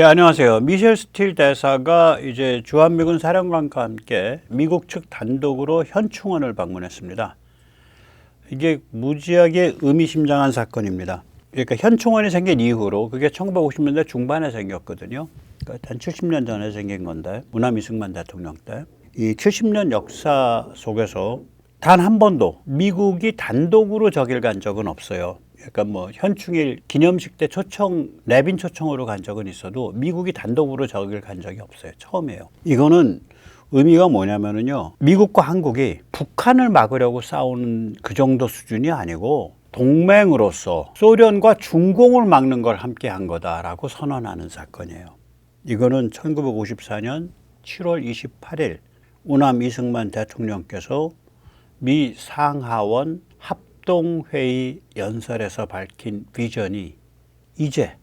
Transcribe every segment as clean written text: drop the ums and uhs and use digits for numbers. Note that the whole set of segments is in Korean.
예, 안녕하세요. 미셸 스틸 대사가 이제 주한미군 사령관과 함께 미국 측 단독으로 현충원을 방문했습니다. 이게 무지하게 의미심장한 사건입니다. 그러니까 현충원이 생긴 이후로 그게 1950년대 중반에 생겼거든요. 그러니까 한 70년 전에 생긴 건데, 문화 이승만 대통령 때. 이 70년 역사 속에서 단 한 번도 미국이 단독으로 저길 간 적은 없어요. 그러니까 뭐 현충일 기념식 때 내빈 초청으로 간 적은 있어도 미국이 단독으로 저길 간 적이 없어요. 처음이에요. 이거는 의미가 뭐냐면은요, 미국과 한국이 북한을 막으려고 싸우는 그 정도 수준이 아니고 동맹으로서 소련과 중공을 막는 걸 함께 한 거다라고 선언하는 사건이에요. 이거는 1954년 7월 28일 우남 이승만 대통령께서 미 상하원 합동회의 연설에서 밝힌 비전이 이제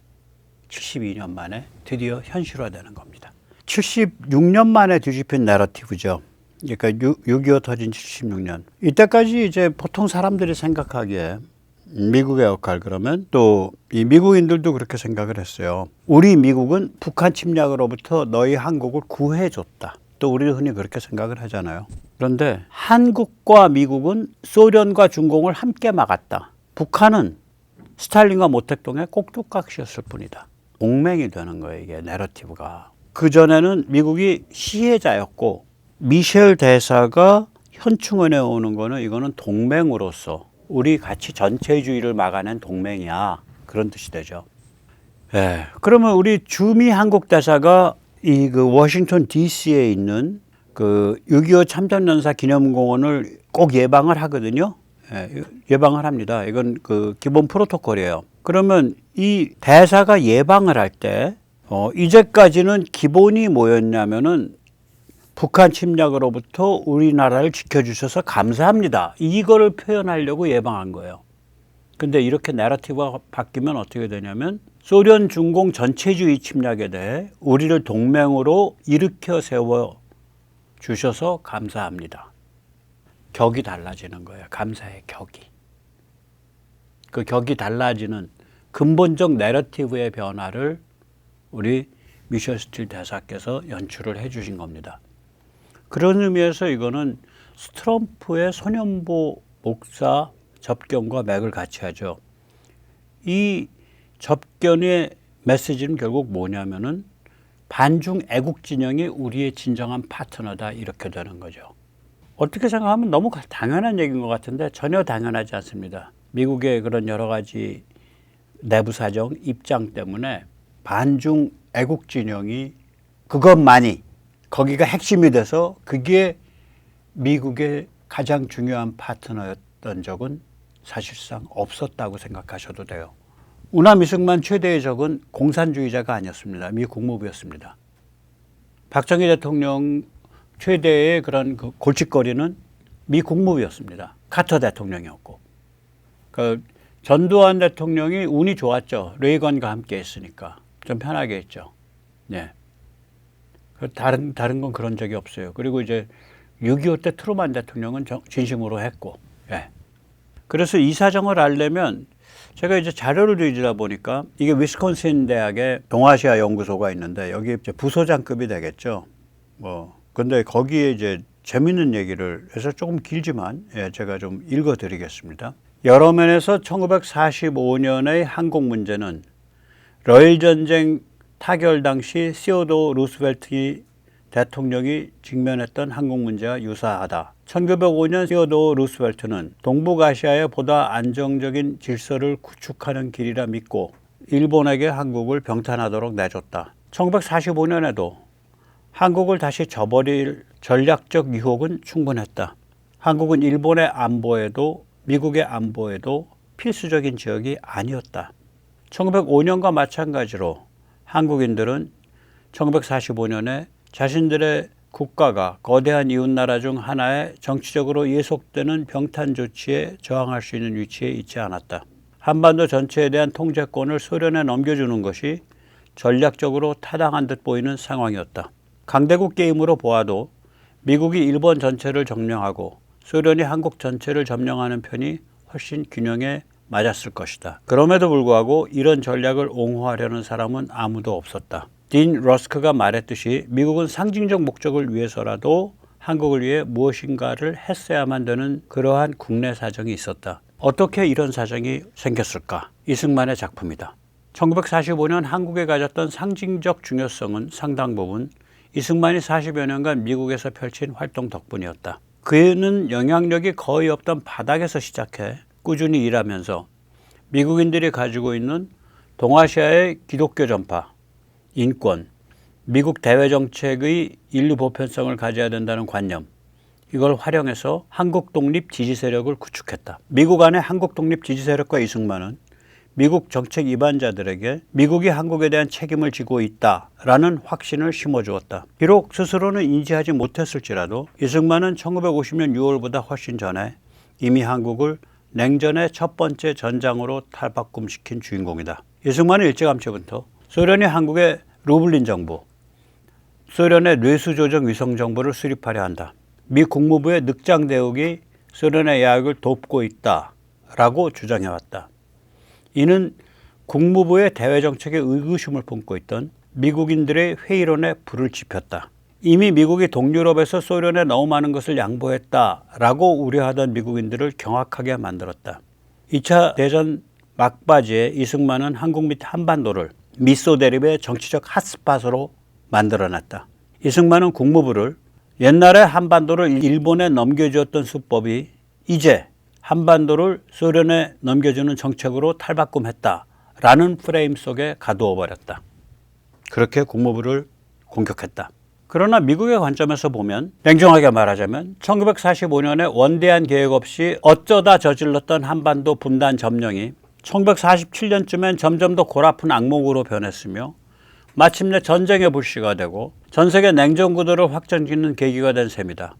72년 만에 드디어 현실화되는 겁니다. 76년 만에 뒤집힌 내러티브죠. 그러니까 6.25 터진 76년. 이때까지 이제 보통 사람들이 생각하기에 미국의 역할, 그러면 또 이 미국인들도 그렇게 생각을 했어요. 우리 미국은 북한 침략으로부터 너희 한국을 구해줬다. 또 우리도 흔히 그렇게 생각을 하잖아요. 그런데 한국과 미국은 소련과 중공을 함께 막았다. 북한은 스탈린과 모택동의 꼭두각시였을 뿐이다. 동맹이 되는 거예요, 이게 내러티브가. 그전에는 미국이 시혜자였고, 미셸 대사가 현충원에 오는 거는 이거는 동맹으로서 우리 같이 전체주의를 막아낸 동맹이야, 그런 뜻이 되죠. 예, 그러면 우리 주미 한국 대사가 이 그 워싱턴 DC에 있는 그 6.25 참전연사 기념공원을 꼭 예방을 하거든요. 예, 예방을 합니다. 이건 그 기본 프로토콜이에요. 그러면 이 대사가 예방을 할 때 이제까지는 기본이 뭐였냐면은 북한 침략으로부터 우리나라를 지켜주셔서 감사합니다. 이거를 표현하려고 예방한 거예요. 근데 이렇게 내러티브가 바뀌면 어떻게 되냐면 소련 중공 전체주의 침략에 대해 우리를 동맹으로 일으켜 세워 주셔서 감사합니다. 격이 달라지는 거예요. 감사의 격이. 그 격이 달라지는 근본적 내러티브의 변화를 우리 미셸 스틸 대사께서 연출을 해 주신 겁니다. 그런 의미에서 이거는 트럼프의 소년보 목사 접견과 맥을 같이 하죠. 이 접견의 메시지는 결국 뭐냐면은 반중 애국 진영이 우리의 진정한 파트너다, 이렇게 되는 거죠. 어떻게 생각하면 너무 당연한 얘기인 것 같은데 전혀 당연하지 않습니다. 미국의 그런 여러 가지 내부 사정, 입장 때문에 반중 애국 진영이 그것만이 거기가 핵심이 돼서 그게 미국의 가장 중요한 파트너였던 적은 사실상 없었다고 생각하셔도 돼요. 우남 이승만 최대의 적은 공산주의자가 아니었습니다. 미 국무부였습니다. 박정희 대통령 최대의 그런 그 골칫거리는 미 국무부였습니다. 카터 대통령이었고. 그 전두환 대통령이 운이 좋았죠. 레이건과 함께 했으니까 좀 편하게 했죠. 네. 다른 건 그런 적이 없어요. 그리고 이제 6.25 때 트루만 대통령은 진심으로 했고. 예. 그래서 이 사정을 알려면 제가 이제 자료를 뒤지다 보니까 이게 위스콘신 대학의 동아시아 연구소가 있는데 여기 이제 부소장급이 되겠죠. 근데 거기에 이제 재밌는 얘기를 해서 조금 길지만 제가 좀 읽어드리겠습니다. 여러 면에서 1945년의 한국 문제는 러일 전쟁 타결 당시 시어도 루스벨트 대통령이 직면했던 한국 문제와 유사하다. 1905년 시어도 루스벨트는 동북아시아에 보다 안정적인 질서를 구축하는 길이라 믿고 일본에게 한국을 병탄하도록 내줬다. 1945년에도 한국을 다시 져버릴 전략적 유혹은 충분했다. 한국은 일본의 안보에도 미국의 안보에도 필수적인 지역이 아니었다. 1905년과 마찬가지로 한국인들은 1945년에 자신들의 국가가 거대한 이웃나라 중 하나의 정치적으로 예속되는 병탄 조치에 저항할 수 있는 위치에 있지 않았다. 한반도 전체에 대한 통제권을 소련에 넘겨주는 것이 전략적으로 타당한 듯 보이는 상황이었다. 강대국 게임으로 보아도 미국이 일본 전체를 점령하고 소련이 한국 전체를 점령하는 편이 훨씬 균형에 맞았을 것이다. 그럼에도 불구하고 이런 전략을 옹호하려는 사람은 아무도 없었다. 딘 러스크가 말했듯이 미국은 상징적 목적을 위해서라도 한국을 위해 무엇인가를 했어야만 되는 그러한 국내 사정이 있었다. 어떻게 이런 사정이 생겼을까? 이승만의 작품이다. 1945년 한국에 가졌던 상징적 중요성은 상당 부분 이승만이 40여 년간 미국에서 펼친 활동 덕분이었다. 그는 영향력이 거의 없던 바닥에서 시작해 꾸준히 일하면서 미국인들이 가지고 있는 동아시아의 기독교 전파, 인권, 미국 대외 정책의 인류 보편성을 가져야 된다는 관념, 이걸 활용해서 한국 독립 지지 세력을 구축했다. 미국 안의 한국 독립 지지 세력과 이승만은 미국 정책 위반자들에게 미국이 한국에 대한 책임을 지고 있다라는 확신을 심어주었다. 비록 스스로는 인지하지 못했을지라도 이승만은 1950년 6월보다 훨씬 전에 이미 한국을 냉전의 첫 번째 전장으로 탈바꿈시킨 주인공이다. 이승만은 일찌감치부터 소련이 한국의 루블린 정부, 소련의 뇌수조정 위성 정보를 수립하려 한다. 미 국무부의 늑장 대국이 소련의 야욕을 돕고 있다라고 주장해왔다. 이는 국무부의 대외 정책에 의구심을 품고 있던 미국인들의 회의론에 불을 지폈다. 이미 미국이 동유럽에서 소련에 너무 많은 것을 양보했다라고 우려하던 미국인들을 경악하게 만들었다. 2차 대전 막바지에 이승만은 한국 및 한반도를 미소 대립의 정치적 핫스팟으로 만들어놨다. 이승만은 국무부를 옛날에 한반도를 일본에 넘겨주었던 수법이 이제 한반도를 소련에 넘겨주는 정책으로 탈바꿈했다라는 프레임 속에 가두어 버렸다. 그렇게 국무부를 공격했다. 그러나 미국의 관점에서 보면 냉정하게 말하자면 1945년에 원대한 계획 없이 어쩌다 저질렀던 한반도 분단 점령이 1947년쯤엔 점점 더 골아픈 악몽으로 변했으며 마침내 전쟁의 불씨가 되고 전 세계 냉전 구도를 확정짓는 계기가 된 셈이다.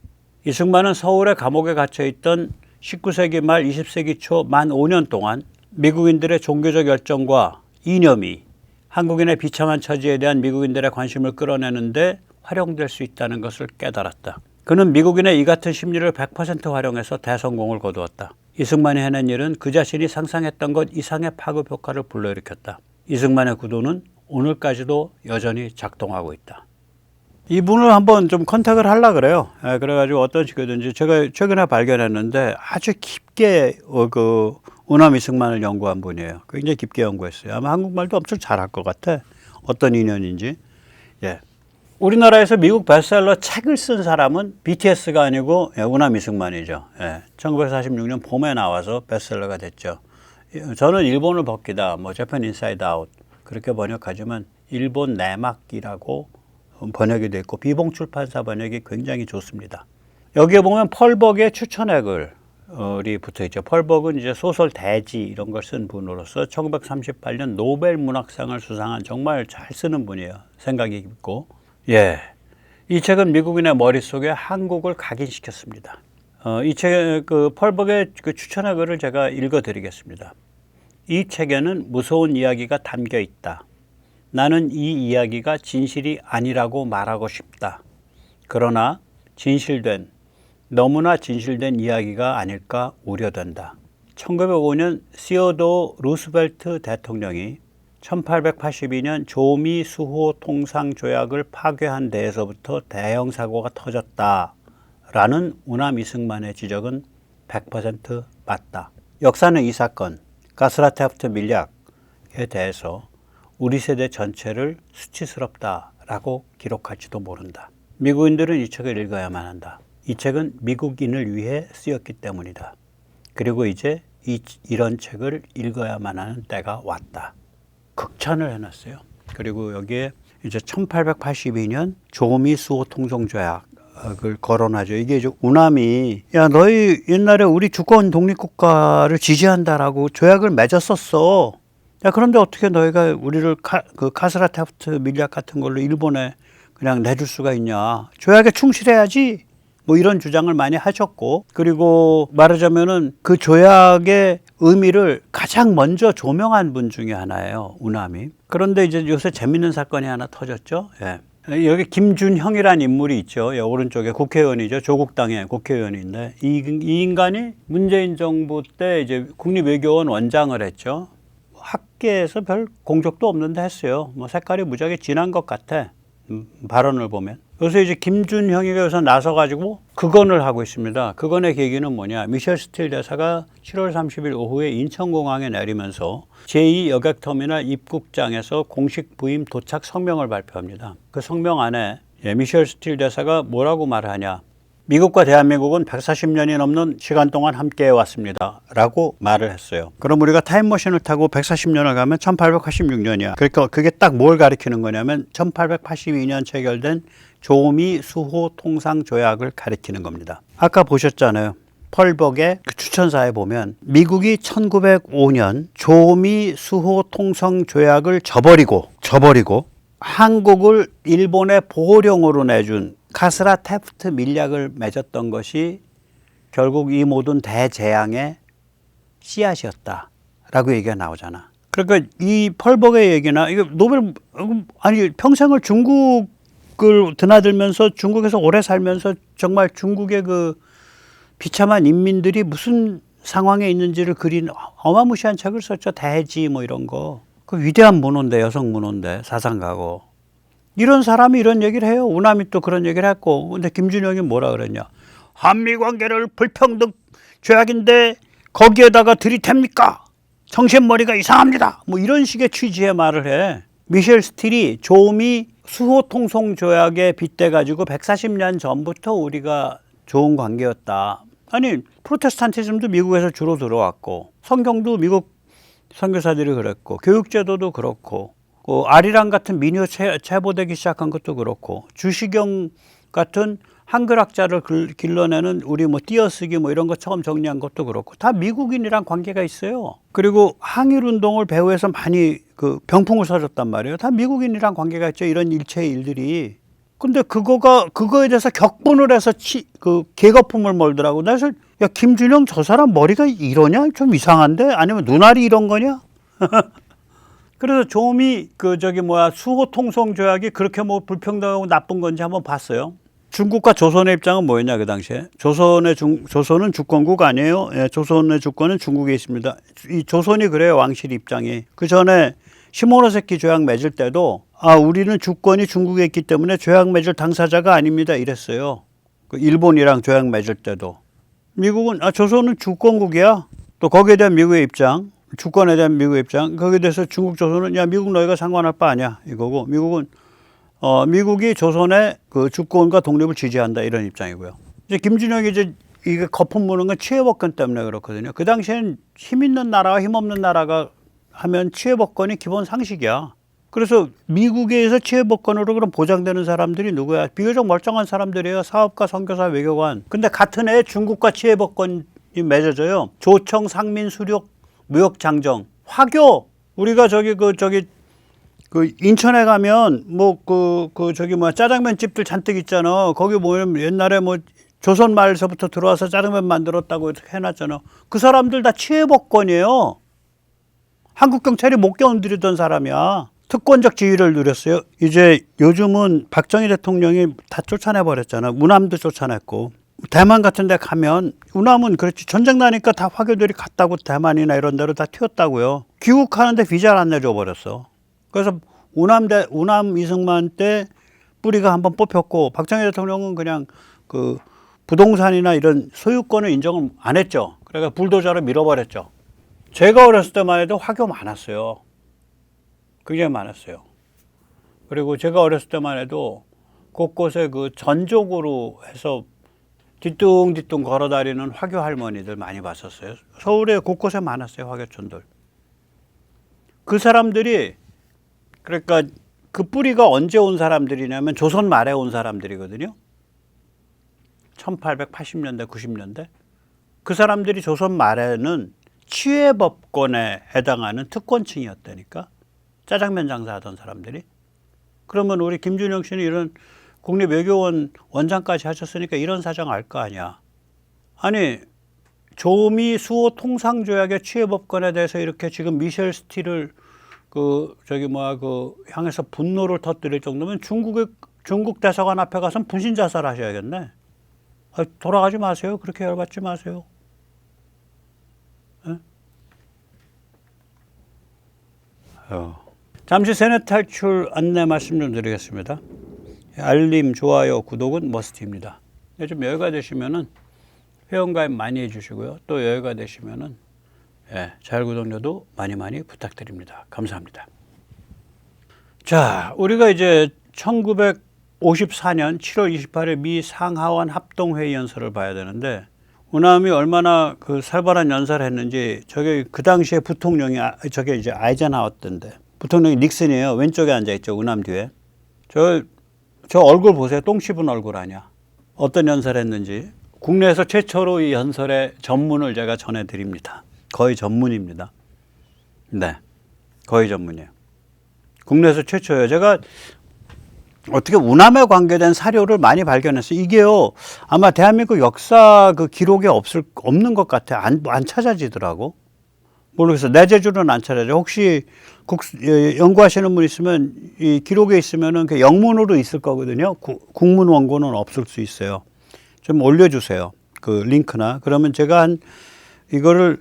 이승만은 서울의 감옥에 갇혀있던 19세기 말 20세기 초 만 5년 동안 미국인들의 종교적 열정과 이념이 한국인의 비참한 처지에 대한 미국인들의 관심을 끌어내는데 활용될 수 있다는 것을 깨달았다. 그는 미국인의 이 같은 심리를 100% 활용해서 대성공을 거두었다. 이승만이 해낸 일은 그 자신이 상상했던 것 이상의 파급 효과를 불러일으켰다. 이승만의 구도는 오늘까지도 여전히 작동하고 있다. 이분을 한번 좀 컨택을 하려고 그래요. 그래가지고 어떤 식이든지 제가 최근에 발견했는데 아주 깊게 우남 이승만을 연구한 분이에요. 굉장히 깊게 연구했어요. 아마 한국말도 엄청 잘할 것 같아. 어떤 인연인지. 예. 우리나라에서 미국 베스트셀러 책을 쓴 사람은 BTS가 아니고 우남 이승만이죠. 예. 1946년 봄에 나와서 베스트셀러가 됐죠. 저는 일본을 벗기다, 재팬 인사이드 아웃 그렇게 번역하지만 일본 내막이라고 번역이 됐고 비봉 출판사 번역이 굉장히 좋습니다. 여기에 보면 펄벅의 추천액을 붙어 있죠. 펄벅은 이제 소설 대지 이런 걸 쓴 분으로서 1938년 노벨 문학상을 수상한 정말 잘 쓰는 분이에요. 생각이 깊고. 예. 이 책은 미국인의 머릿속에 한국을 각인시켰습니다. 이 책, 펄벅의 추천의 글을 제가 읽어 드리겠습니다. 이 책에는 무서운 이야기가 담겨 있다. 나는 이 이야기가 진실이 아니라고 말하고 싶다. 그러나 너무나 진실된 이야기가 아닐까 우려된다. 1905년 시어도어 루스벨트 대통령이 1882년 조미 수호 통상 조약을 파괴한 데에서부터 대형 사고가 터졌다라는 우남 이승만의 지적은 100% 맞다. 역사는 이 사건, 가스라테프트 밀약에 대해서 우리 세대 전체를 수치스럽다라고 기록할지도 모른다. 미국인들은 이 책을 읽어야만 한다. 이 책은 미국인을 위해 쓰였기 때문이다. 그리고 이제 이런 책을 읽어야만 하는 때가 왔다. 극찬을 해놨어요. 그리고 여기에 이제 1882년 조미 수호 통성조약을 거론하죠. 이게 이제 우남이 야 너희 옛날에 우리 주권 독립국가를 지지한다라고 조약을 맺었었어. 야 그런데 어떻게 너희가 우리를 카스라테프트 밀약 같은 걸로 일본에 그냥 내줄 수가 있냐. 조약에 충실해야지. 이런 주장을 많이 하셨고, 그리고 말하자면은 그 조약의 의미를 가장 먼저 조명한 분 중에 하나예요, 우남이. 그런데 이제 요새 재밌는 사건이 하나 터졌죠. 예. 여기 김준형이라는 인물이 있죠. 예, 오른쪽에 국회의원이죠. 조국당의 국회의원인데 이 인간이 문재인 정부 때 이제 국립외교원 원장을 했죠. 학계에서 별 공적도 없는데 했어요. 뭐 색깔이 무지하게 진한 것 같아. 발언을 보면. 그래서 이제 김준형이가 여기서 나서가지고 극언을 하고 있습니다. 극언의 계기는 뭐냐. 미셸 스틸 대사가 7월 30일 오후에 인천공항에 내리면서 제2여객터미널 입국장에서 공식 부임 도착 성명을 발표합니다. 그 성명 안에 미셸 스틸 대사가 뭐라고 말하냐. 미국과 대한민국은 140년이 넘는 시간 동안 함께해 왔습니다. 라고 말을 했어요. 그럼 우리가 타임머신을 타고 140년을 가면 1886년이야. 그러니까 그게 딱 뭘 가리키는 거냐면 1882년 체결된 조미 수호 통상 조약을 가리키는 겁니다. 아까 보셨잖아요. 펄벅의 그 추천사에 보면 미국이 1905년 조미 수호 통상 조약을 저버리고 한국을 일본의 보호령으로 내준 카스라 테프트 밀약을 맺었던 것이 결국 이 모든 대재앙의 씨앗이었다라고 얘기가 나오잖아. 그러니까 이 펄벅의 얘기나 이거 노벨 아니 평생을 중국을 드나들면서 중국에서 오래 살면서 정말 중국의 그 비참한 인민들이 무슨 상황에 있는지를 그린 어마무시한 책을 썼죠. 대지 뭐 이런 거. 그 위대한 문호인데 여성 문호인데 사상가고. 이런 사람이 이런 얘기를 해요. 우남이 또 그런 얘기를 했고. 근데 김준형이 뭐라 그랬냐. 한미관계를 불평등 조약인데 거기에다가 들이댑니까? 정신머리가 이상합니다. 뭐 이런 식의 취지의 말을 해. 미셸 스틸이 조미 수호통송조약에 빗대가지고 140년 전부터 우리가 좋은 관계였다. 아니 프로테스탄티즘도 미국에서 주로 들어왔고 성경도 미국 선교사들이 그랬고 교육제도도 그렇고 아리랑 같은 민요 체보되기 시작한 것도 그렇고 주시경 같은 한글학자를 길러내는 우리 뭐 띄어쓰기 뭐 이런 거 처음 정리한 것도 그렇고 다 미국인이랑 관계가 있어요. 그리고 항일운동을 배후에서 많이 그 병풍을 쏘셨단 말이에요. 다 미국인이랑 관계가 있죠. 이런 일체의 일들이. 근데 그거에 대해서 격분을 해서 그 계거품을 몰더라고. 그래서 야 김준형 저 사람 머리가 이러냐? 좀 이상한데? 아니면 눈알이 이런 거냐? 그래서 조미 수호 통송 조약이 그렇게 뭐 불평등하고 나쁜 건지 한번 봤어요. 중국과 조선의 입장은 뭐였냐 그 당시에. 조선은 주권국 아니에요. 예, 조선의 주권은 중국에 있습니다. 이 조선이 그래요. 왕실 입장이. 그 전에 시모노세키 조약 맺을 때도 우리는 주권이 중국에 있기 때문에 조약 맺을 당사자가 아닙니다. 이랬어요. 그 일본이랑 조약 맺을 때도. 미국은 조선은 주권국이야. 또 거기에 대한 미국의 입장. 주권에 대한 미국의 입장. 거기에 대해서 중국 조선은 야 미국 너희가 상관할 바 아니야 이거고 미국은 미국이 조선의 그 주권과 독립을 지지한다 이런 입장이고요. 이제 김준형이 이제 이게 거품 무는 건 치외법권 때문에 그렇거든요. 그 당시에는 힘 있는 나라와 힘 없는 나라가 하면 치외법권이 기본 상식이야. 그래서 미국에 의해서 치외법권으로 그럼 보장되는 사람들이 누구야? 비교적 멀쩡한 사람들이에요. 사업가, 선교사, 외교관. 근데 같은 해에 중국과 치외법권이 맺어져요. 조청, 상민, 수력, 무역, 장정, 화교. 우리가 그 인천에 가면 짜장면 집들 잔뜩 있잖아. 거기 보면 옛날에 뭐 조선 말서부터 들어와서 짜장면 만들었다고 이렇게 해놨잖아. 그 사람들 다 치외법권이에요. 한국 경찰이 못 견디던 사람이야. 특권적 지위를 누렸어요. 이제 요즘은 박정희 대통령이 다 쫓아내버렸잖아. 우남도 쫓아냈고. 대만 같은 데 가면 우남은 그렇지. 전쟁 나니까 다 화교들이 갔다고 대만이나 이런 데로 다 튀었다고요. 귀국하는데 비자를 안 내줘 버렸어. 그래서 우남 이승만 때 뿌리가 한번 뽑혔고 박정희 대통령은 그냥 그 부동산이나 이런 소유권을 인정을 안 했죠. 그러니까 불도저로 밀어버렸죠. 제가 어렸을 때만 해도 화교 많았어요. 굉장히 많았어요. 그리고 제가 어렸을 때만 해도 곳곳에 그 전족으로 해서 뒤뚱뒤뚱 걸어다니는 화교 할머니들 많이 봤었어요. 서울에 곳곳에 많았어요. 화교촌들. 그 사람들이 그러니까 그 뿌리가 언제 온 사람들이냐면 조선 말에 온 사람들이거든요. 1880년대, 90년대. 그 사람들이 조선 말에는 치외법권에 해당하는 특권층이었다니까. 짜장면 장사하던 사람들이. 그러면 우리 김준형 씨는 이런 국립외교원 원장까지 하셨으니까 이런 사정 알 거 아니야. 아니 조미 수호 통상조약의 치외법권에 대해서 이렇게 지금 미셸 스틸을 향해서 분노를 터뜨릴 정도면 중국 대사관 앞에 가서 분신 자살하셔야겠네. 돌아가지 마세요. 그렇게 열받지 마세요. 에? 잠시 세뇌 탈출 안내 말씀 좀 드리겠습니다. 알림, 좋아요, 구독은 머스트입니다. 좀 여유가 되시면은 회원가입 많이 해주시고요. 또 여유가 되시면은 자율 구독료도 많이 부탁드립니다. 감사합니다. 자, 우리가 이제 1954년 7월 28일 미 상하원 합동회의 연설을 봐야 되는데, 우남이 얼마나 그 살벌한 연설을 했는지, 저게 그 당시에 부통령이 저게 이제 아이젠하워였던데, 부통령이 닉슨이에요. 왼쪽에 앉아 있죠. 우남 뒤에. 저 얼굴 보세요. 똥 씹은 얼굴 아니야. 어떤 연설을 했는지. 국내에서 최초로 이 연설의 전문을 제가 전해드립니다. 거의 전문입니다. 네, 거의 전문이에요. 국내에서 최초예요. 제가 어떻게 우남에 관계된 사료를 많이 발견했어요. 이게요, 아마 대한민국 역사 그 기록에 없는 것 같아요. 안 찾아지더라고. 모르겠어요. 내 재주는 안 찾아져. 혹시 연구하시는 분 있으면, 이 기록에 있으면은 그 영문으로 있을 거거든요. 국문 원고는 없을 수 있어요. 좀 올려주세요. 그 링크나. 그러면 제가 이거를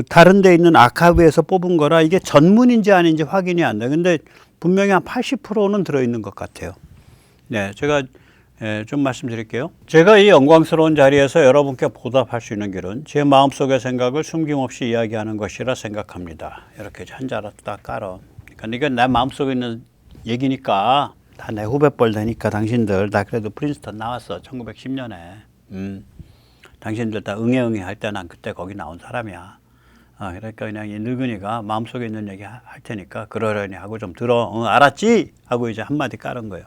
다른 데 있는 아카이브에서 뽑은 거라 이게 전문인지 아닌지 확인이 안 돼요. 근데 분명히 한 80%는 들어있는 것 같아요. 네, 제가 좀 말씀드릴게요. 제가 이 영광스러운 자리에서 여러분께 보답할 수 있는 길은 제 마음속의 생각을 숨김없이 이야기하는 것이라 생각합니다. 이렇게 한 자락 딱 깔아. 그러니까 이건 내 마음속에 있는 얘기니까 다 내 후배뻘 되니까 당신들 나 그래도 프린스턴 나왔어. 1910년에. 당신들 다 응애응애 할 때 난 그때 거기 나온 사람이야. 그러니까 그냥 이 늙은이가 마음속에 있는 얘기 할 테니까 그러려니 하고 좀 들어. 알았지? 하고 이제 한마디 깔은 거예요.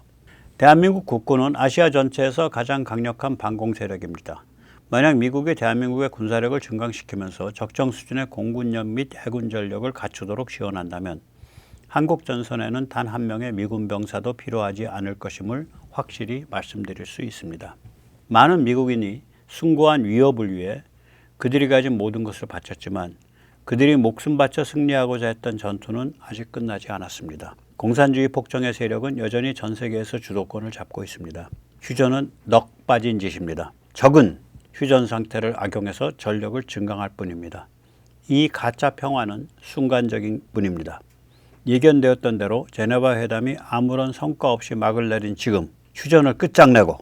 대한민국 국군은 아시아 전체에서 가장 강력한 반공 세력입니다. 만약 미국이 대한민국의 군사력을 증강시키면서 적정 수준의 공군력 및 해군 전력을 갖추도록 지원한다면 한국 전선에는 단 한 명의 미군 병사도 필요하지 않을 것임을 확실히 말씀드릴 수 있습니다. 많은 미국인이 숭고한 위협을 위해 그들이 가진 모든 것을 바쳤지만 그들이 목숨 바쳐 승리하고자 했던 전투는 아직 끝나지 않았습니다. 공산주의 폭정의 세력은 여전히 전 세계에서 주도권을 잡고 있습니다. 휴전은 넋 빠진 짓입니다. 적은 휴전 상태를 악용해서 전력을 증강할 뿐입니다. 이 가짜 평화는 순간적인 뿐입니다. 예견되었던 대로 제네바 회담이 아무런 성과 없이 막을 내린 지금 휴전을 끝장내고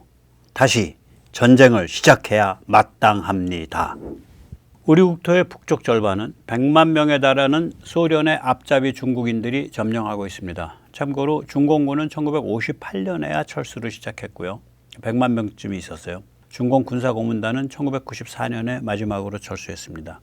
다시 전쟁을 시작해야 마땅합니다. 우리 국토의 북쪽 절반은 100만 명에 달하는 소련의 앞잡이 중국인들이 점령하고 있습니다. 참고로 중공군은 1958년에야 철수를 시작했고요. 100만 명쯤이 있었어요. 중공 군사고문단은 1994년에 마지막으로 철수했습니다.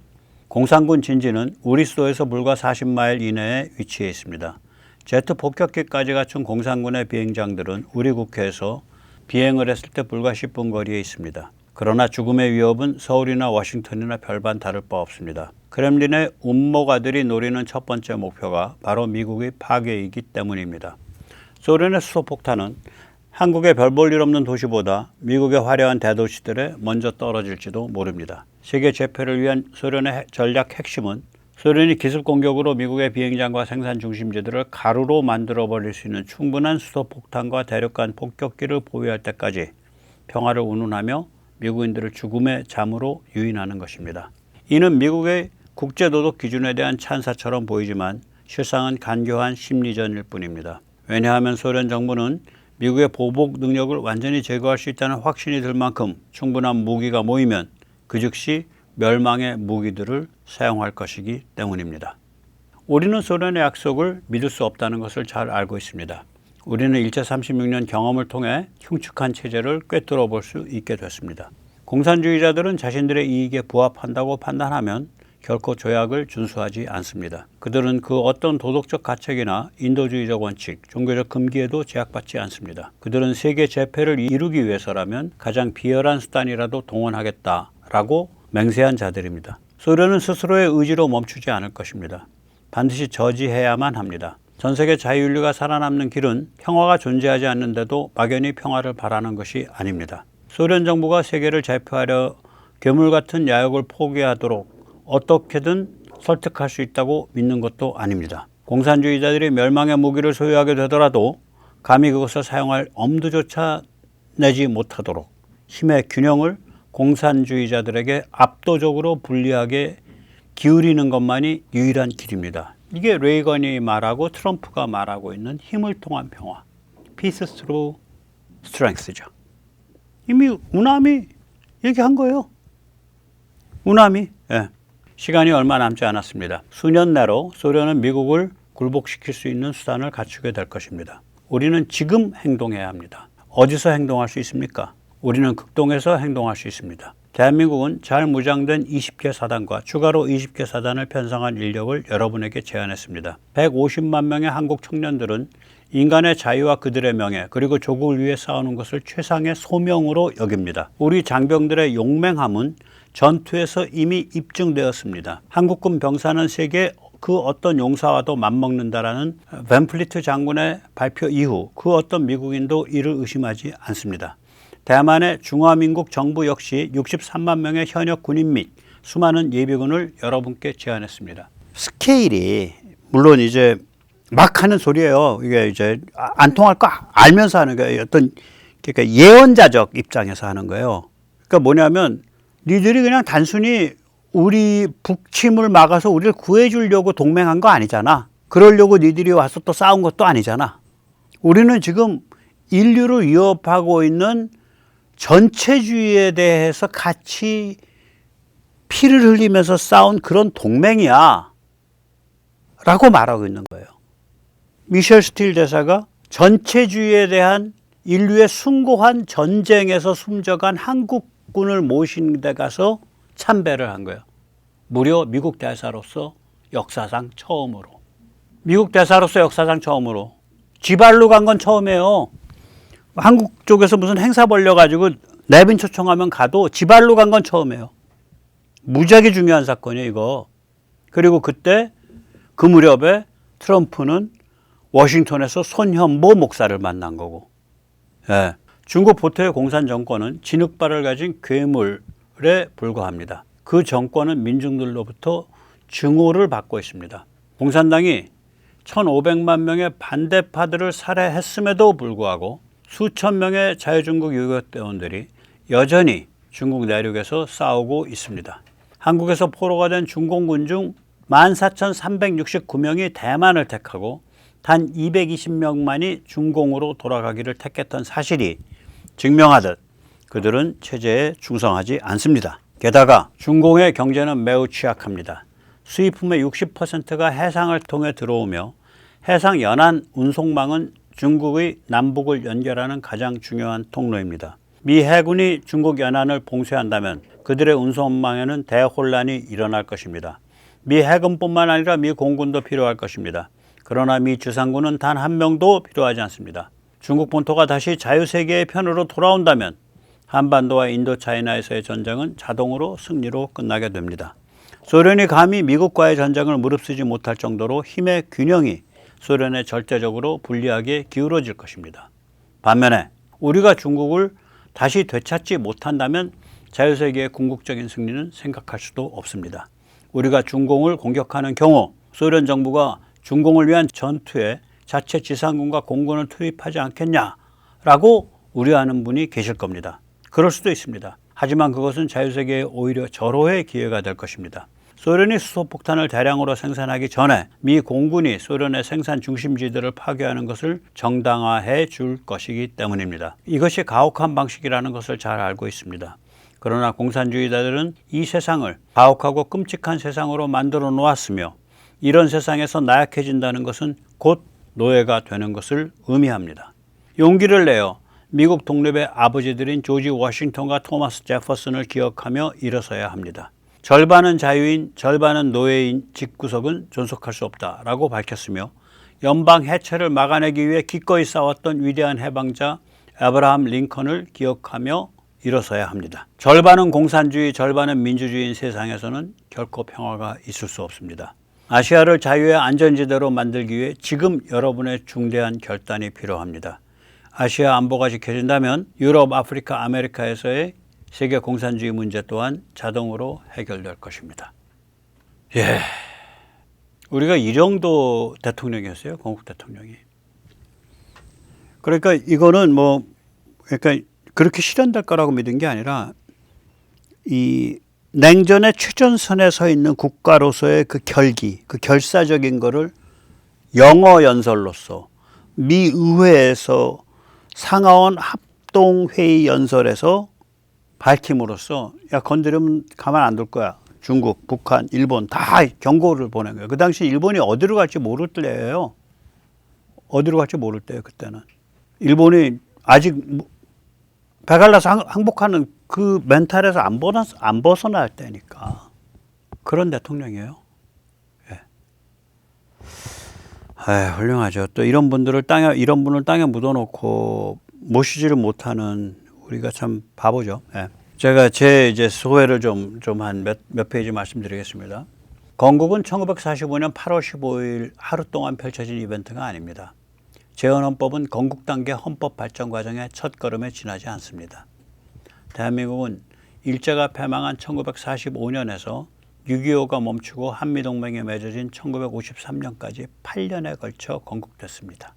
공산군 진지는 우리 수도에서 불과 40마일 이내에 위치해 있습니다. 제트 폭격기까지 갖춘 공산군의 비행장들은 우리 국해에서 비행을 했을 때 불과 10분 거리에 있습니다. 그러나 죽음의 위협은 서울이나 워싱턴이나 별반 다를 바 없습니다. 크렘린의 운모가들이 노리는 첫 번째 목표가 바로 미국의 파괴이기 때문입니다. 소련의 수소폭탄은 한국의 별 볼 일 없는 도시보다 미국의 화려한 대도시들에 먼저 떨어질지도 모릅니다. 세계 재패를 위한 소련의 전략 핵심은 소련이 기습 공격으로 미국의 비행장과 생산 중심지들을 가루로 만들어버릴 수 있는 충분한 수소폭탄과 대륙간 폭격기를 보유할 때까지 평화를 운운하며 미국인들을 죽음의 잠으로 유인하는 것입니다. 이는 미국의 국제도덕 기준에 대한 찬사처럼 보이지만 실상은 간교한 심리전일 뿐입니다. 왜냐하면 소련 정부는 미국의 보복 능력을 완전히 제거할 수 있다는 확신이 들 만큼 충분한 무기가 모이면 그 즉시 멸망의 무기들을 사용할 것이기 때문입니다. 우리는 소련의 약속을 믿을 수 없다는 것을 잘 알고 있습니다. 우리는 일제 36년 경험을 통해 흉측한 체제를 꿰뚫어 볼 수 있게 됐습니다. 공산주의자들은 자신들의 이익에 부합한다고 판단하면 결코 조약을 준수하지 않습니다. 그들은 그 어떤 도덕적 가책이나 인도주의적 원칙, 종교적 금기에도 제약받지 않습니다. 그들은 세계 재패를 이루기 위해서라면 가장 비열한 수단이라도 동원하겠다라고 맹세한 자들입니다. 소련은 스스로의 의지로 멈추지 않을 것입니다. 반드시 저지해야만 합니다. 전 세계 자유인류가 살아남는 길은 평화가 존재하지 않는데도 막연히 평화를 바라는 것이 아닙니다. 소련 정부가 세계를 제패하려 괴물 같은 야욕을 포기하도록 어떻게든 설득할 수 있다고 믿는 것도 아닙니다. 공산주의자들이 멸망의 무기를 소유하게 되더라도 감히 그것을 사용할 엄두조차 내지 못하도록 힘의 균형을 공산주의자들에게 압도적으로 불리하게 기울이는 것만이 유일한 길입니다. 이게 레이건이 말하고 트럼프가 말하고 있는 힘을 통한 평화, Peace through Strength죠. 이미 우남이 얘기한 거예요. 우남이. 예. 시간이 얼마 남지 않았습니다. 수년 내로 소련은 미국을 굴복시킬 수 있는 수단을 갖추게 될 것입니다. 우리는 지금 행동해야 합니다. 어디서 행동할 수 있습니까? 우리는 극동에서 행동할 수 있습니다. 대한민국은 잘 무장된 20개 사단과 추가로 20개 사단을 편성한 인력을 여러분에게 제안했습니다. 150만 명의 한국 청년들은 인간의 자유와 그들의 명예 그리고 조국을 위해 싸우는 것을 최상의 소명으로 여깁니다. 우리 장병들의 용맹함은 전투에서 이미 입증되었습니다. 한국군 병사는 세계 그 어떤 용사와도 맞먹는다라는 벤플리트 장군의 발표 이후 그 어떤 미국인도 이를 의심하지 않습니다. 대만의 중화민국 정부 역시 63만 명의 현역 군인 및 수많은 예비군을 여러분께 제안했습니다. 스케일이 물론 이제 막 하는 소리예요. 이게 이제 안 통할 거 알면서 하는 거예요. 어떤 그러니까 예언자적 입장에서 하는 거예요. 그러니까 뭐냐면 니들이 그냥 단순히 우리 북침을 막아서 우리를 구해주려고 동맹한 거 아니잖아. 그러려고 니들이 와서 또 싸운 것도 아니잖아. 우리는 지금 인류를 위협하고 있는 전체주의에 대해서 같이 피를 흘리면서 싸운 그런 동맹이야 라고 말하고 있는 거예요. 미셸 스틸 대사가 전체주의에 대한 인류의 숭고한 전쟁에서 숨져간 한국군을 모신 데 가서 참배를 한 거예요. 무려 미국 대사로서 역사상 처음으로. 미국 대사로서 역사상 처음으로. 지발로 간 건 처음이에요. 한국 쪽에서 무슨 행사 벌려가지고 내빈 초청하면 가도 지발로 간 건 처음이에요. 무지하게 중요한 사건이에요, 이거. 그리고 그때 그 무렵에 트럼프는 워싱턴에서 손현보 목사를 만난 거고. 예. 중국 보토의 공산 정권은 진흙발을 가진 괴물에 불과합니다. 그 정권은 민중들로부터 증오를 받고 있습니다. 공산당이 1,500만 명의 반대파들을 살해했음에도 불구하고 수천 명의 자유중국 유교대원들이 여전히 중국 내륙에서 싸우고 있습니다. 한국에서 포로가 된 중공군 중 14,369명이 대만을 택하고 단 220명만이 중공으로 돌아가기를 택했던 사실이 증명하듯 그들은 체제에 충성하지 않습니다. 게다가 중공의 경제는 매우 취약합니다. 수입품의 60%가 해상을 통해 들어오며 해상 연안 운송망은 중국의 남북을 연결하는 가장 중요한 통로입니다. 미 해군이 중국 연안을 봉쇄한다면 그들의 운송망에는 대혼란이 일어날 것입니다. 미 해군뿐만 아니라 미 공군도 필요할 것입니다. 그러나 미 주상군은 단 한 명도 필요하지 않습니다. 중국 본토가 다시 자유세계의 편으로 돌아온다면 한반도와 인도차이나에서의 전쟁은 자동으로 승리로 끝나게 됩니다. 소련이 감히 미국과의 전쟁을 무릅쓰지 못할 정도로 힘의 균형이 소련에 절대적으로 불리하게 기울어질 것입니다. 반면에 우리가 중국을 다시 되찾지 못한다면 자유세계의 궁극적인 승리는 생각할 수도 없습니다. 우리가 중공을 공격하는 경우 소련 정부가 중공을 위한 전투에 자체 지상군과 공군을 투입하지 않겠냐라고 우려하는 분이 계실 겁니다. 그럴 수도 있습니다. 하지만 그것은 자유세계에 오히려 절호의 기회가 될 것입니다. 소련이 수소폭탄을 대량으로 생산하기 전에 미 공군이 소련의 생산 중심지들을 파괴하는 것을 정당화해 줄 것이기 때문입니다. 이것이 가혹한 방식이라는 것을 잘 알고 있습니다. 그러나 공산주의자들은 이 세상을 가혹하고 끔찍한 세상으로 만들어 놓았으며 이런 세상에서 나약해진다는 것은 곧 노예가 되는 것을 의미합니다. 용기를 내어 미국 독립의 아버지들인 조지 워싱턴과 토마스 제퍼슨을 기억하며 일어서야 합니다. 절반은 자유인, 절반은 노예인 집구석은 존속할 수 없다라고 밝혔으며 연방 해체를 막아내기 위해 기꺼이 싸웠던 위대한 해방자 아브라함 링컨을 기억하며 일어서야 합니다. 절반은 공산주의, 절반은 민주주의인 세상에서는 결코 평화가 있을 수 없습니다. 아시아를 자유의 안전지대로 만들기 위해 지금 여러분의 중대한 결단이 필요합니다. 아시아 안보가 지켜진다면 유럽, 아프리카, 아메리카에서의 세계 공산주의 문제 또한 자동으로 해결될 것입니다. 예, 우리가 이 정도 대통령이었어요, 건국 대통령이. 그러니까 이거는 그러니까 그렇게 실현될 거라고 믿은 게 아니라 이 냉전의 최전선에 서 있는 국가로서의 그 결기, 그 결사적인 거를 영어 연설로서 미 의회에서 상하원 합동회의 연설에서 밝힘으로써 야 건드리면 가만 안 둘 거야. 중국, 북한, 일본 다 경고를 보낸 거예요. 그 당시 일본이 어디로 갈지 모를 때예요. 어디로 갈지 모를 때예요. 그때는. 일본이 아직 베갈라서 항복하는 그 멘탈에서 안 벗어날 때니까. 그런 대통령이에요. 예. 훌륭하죠. 또 이런 분을 땅에 묻어놓고 모시지를 못하는 우리가 참 바보죠. 예. 제가 제 이제 소회를 좀 한 몇 페이지 말씀드리겠습니다. 건국은 1945년 8월 15일 하루 동안 펼쳐진 이벤트가 아닙니다. 재헌헌법은 건국 단계 헌법 발전 과정의 첫걸음에 지나지 않습니다. 대한민국은 일제가 패망한 1945년에서 6.25가 멈추고 한미동맹에 맺어진 1953년까지 8년에 걸쳐 건국됐습니다.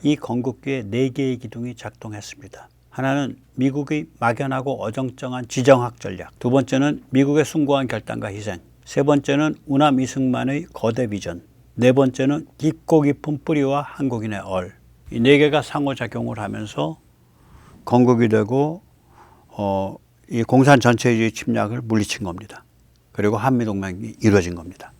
이 건국기에 4개의 기둥이 작동했습니다. 하나는 미국의 막연하고 어정쩡한 지정학 전략, 두 번째는 미국의 숭고한 결단과 희생, 세 번째는 우남 이승만의 거대 비전, 네 번째는 깊고 깊은 뿌리와 한국인의 얼. 이 4개가 상호작용을 하면서 건국이 되고 이 공산 전체주의 침략을 물리친 겁니다. 그리고 한미동맹이 이루어진 겁니다.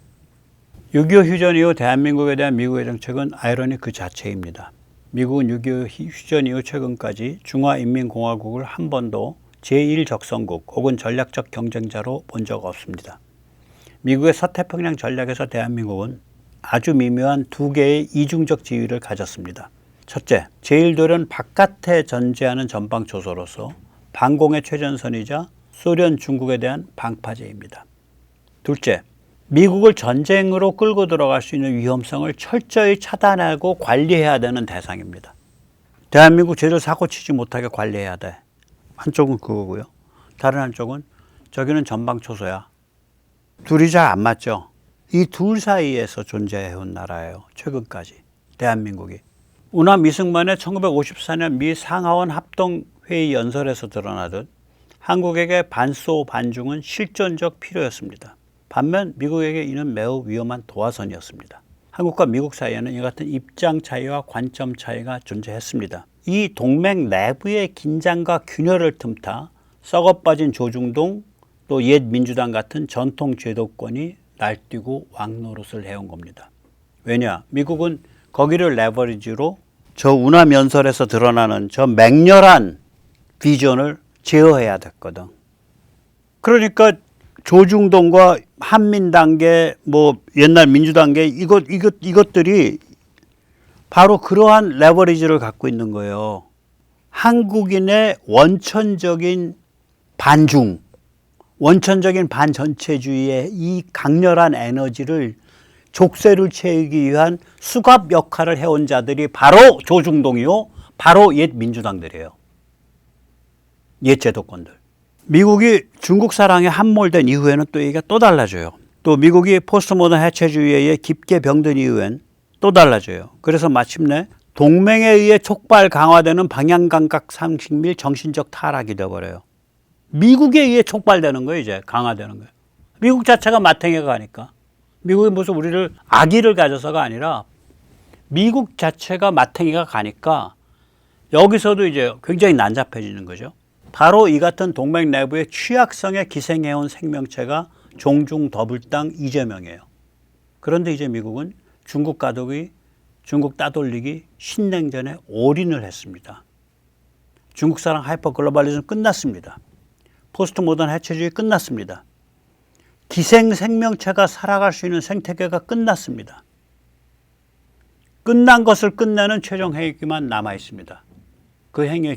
6.25 휴전 이후 대한민국에 대한 미국의 정책은 아이러니 그 자체입니다. 미국은 6.25 휴전 이후 최근까지 중화인민공화국을 한 번도 제1적성국 혹은 전략적 경쟁자로 본 적 없습니다. 미국의 서태평양 전략에서 대한민국은 아주 미묘한 2개의 이중적 지위를 가졌습니다. 첫째, 제1도련 바깥에 전제하는 전방초소로서 반공의 최전선이자 소련, 중국에 대한 방파제입니다. 둘째, 미국을 전쟁으로 끌고 들어갈 수 있는 위험성을 철저히 차단하고 관리해야 되는 대상입니다. 대한민국 제대로 사고치지 못하게 관리해야 돼. 한쪽은 그거고요. 다른 한쪽은 저기는 전방초소야. 둘이 잘 안 맞죠. 이 둘 사이에서 존재해온 나라예요. 최근까지 대한민국이. 우남 이승만의 1954년 미 상하원 합동회의 연설에서 드러나듯 한국에게 반소 반중은 실존적 필요였습니다. 반면 미국에게 이는 매우 위험한 도화선이었습니다. 한국과 미국 사이에는 이 같은 입장 차이와 관점 차이가 존재했습니다. 이 동맹 내부의 긴장과 균열을 틈타 썩어빠진 조중동 또 옛 민주당 같은 전통 제도권이 날뛰고 왕노릇을 해온 겁니다. 왜냐? 미국은 거기를 레버리지로 저 우남 연설에서 드러나는 저 맹렬한 비전을 제어해야 됐거든. 그러니까 조중동과 한민단계, 옛날 민주단계 이것들이 바로 그러한 레버리지를 갖고 있는 거예요. 한국인의 원천적인 반중, 원천적인 반전체주의의 이 강렬한 에너지를 족쇄를 채우기 위한 수갑 역할을 해온 자들이 바로 조중동이요, 바로 옛 민주당들이에요. 옛 제도권들. 미국이 중국 사랑에 함몰된 이후에는 또 얘기가 또 달라져요. 또 미국이 포스트모던 해체주의에 의해 깊게 병든 이후엔 또 달라져요. 그래서 마침내 동맹에 의해 촉발 강화되는 방향감각 상식 및 정신적 타락이 되어버려요. 미국에 의해 촉발되는 거예요. 이제 강화되는 거예요. 미국 자체가 마탱이가 가니까. 미국이 무슨 우리를 악의를 가져서가 아니라 미국 자체가 마탱이가 가니까 여기서도 이제 굉장히 난잡해지는 거죠. 바로 이 같은 동맹 내부의 취약성에 기생해온 생명체가 종중 더불당 이재명이에요. 그런데 이제 미국은 중국 따돌리기 신냉전에 올인을 했습니다. 중국 사랑 하이퍼 글로벌리즘 끝났습니다. 포스트 모던 해체주의 끝났습니다. 기생 생명체가 살아갈 수 있는 생태계가 끝났습니다. 끝난 것을 끝내는 최종 행위만 남아 있습니다. 그 행위의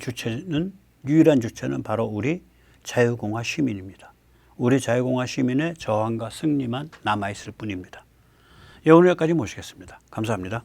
유일한 주체는 바로 우리 자유공화 시민입니다. 우리 자유공화 시민의 저항과 승리만 남아있을 뿐입니다. 오늘 여기까지 모시겠습니다. 감사합니다.